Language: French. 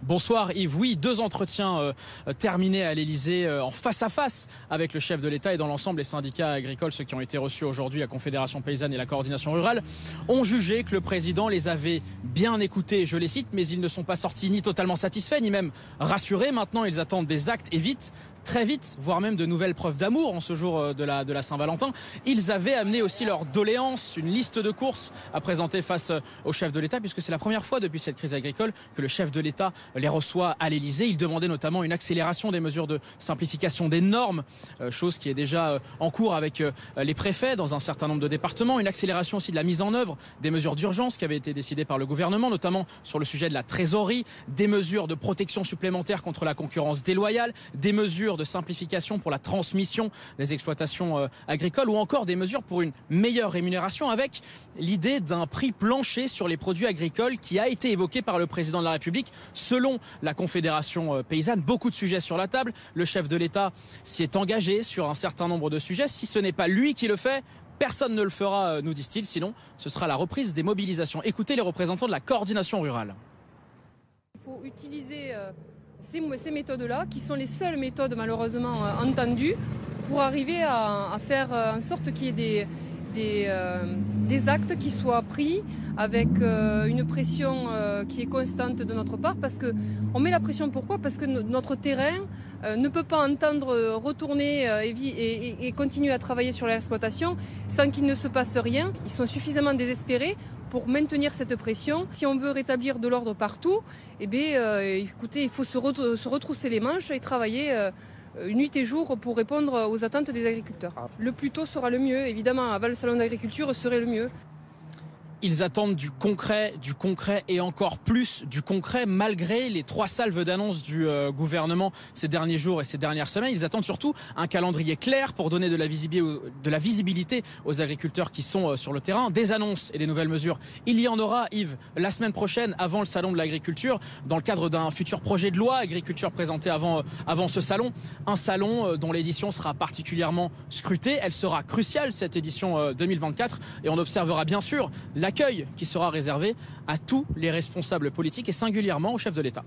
Bonsoir Yves. Oui, deux entretiens terminés à l'Elysée en face à face avec le chef de l'État et dans l'ensemble les syndicats agricoles, ceux qui ont été reçus aujourd'hui, la Confédération Paysanne et la Coordination Rurale, ont jugé que le président les avait bien écoutés, je les cite, mais ils ne sont pas sortis ni totalement satisfaits, ni même rassurés. Maintenant, ils attendent des actes et vite, très vite, voire même de nouvelles preuves d'amour en ce jour de la Saint-Valentin. Ils avaient amené aussi leurs doléances, une liste de courses à présenter face au chef de l'État, puisque c'est la première fois depuis cette crise agricole que le chef de l'État les reçoit à l'Elysée. Il demandait notamment une accélération des mesures de simplification des normes, chose qui est déjà en cours avec les préfets dans un certain nombre de départements. Une accélération aussi de la mise en œuvre des mesures d'urgence qui avaient été décidées par le gouvernement, notamment sur le sujet de la trésorerie, des mesures de protection supplémentaires contre la concurrence déloyale, des mesures de simplification pour la transmission des exploitations agricoles ou encore des mesures pour une meilleure rémunération avec l'idée d'un prix plancher sur les produits agricoles qui a été évoqué par le président de la République. Selon la Confédération Paysanne, beaucoup de sujets sur la table. Le chef de l'État s'y est engagé sur un certain nombre de sujets. Si ce n'est pas lui qui le fait, personne ne le fera, nous disent-ils. Sinon, ce sera la reprise des mobilisations. Écoutez les représentants de la Coordination Rurale. Il faut utiliser ces méthodes-là, qui sont les seules méthodes malheureusement entendues, pour arriver à faire en sorte qu'il y ait des actes qui soient pris avec une pression qui est constante de notre part, parce qu'on met la pression. Pourquoi ? Parce que notre terrain ne peut pas entendre retourner et continuer à travailler sur l'exploitation sans qu'il ne se passe rien. Ils sont suffisamment désespérés pour maintenir cette pression. Si on veut rétablir de l'ordre partout, écoutez, il faut se retrousser les manches et travailler nuit et jour pour répondre aux attentes des agriculteurs. Le plus tôt sera le mieux, évidemment, avant le salon d'agriculture serait le mieux. Ils attendent du concret et encore plus du concret malgré les 3 salves d'annonces du gouvernement ces derniers jours et ces dernières semaines. Ils attendent surtout un calendrier clair pour donner de la visibilité aux agriculteurs qui sont sur le terrain. Des annonces et des nouvelles mesures. Il y en aura, Yves, la semaine prochaine avant le salon de l'agriculture, dans le cadre d'un futur projet de loi agriculture présenté avant ce salon. Un salon dont l'édition sera particulièrement scrutée. Elle sera cruciale, cette édition 2024. Et on observera bien sûr l'accueil qui sera réservé à tous les responsables politiques et singulièrement au chef de l'État.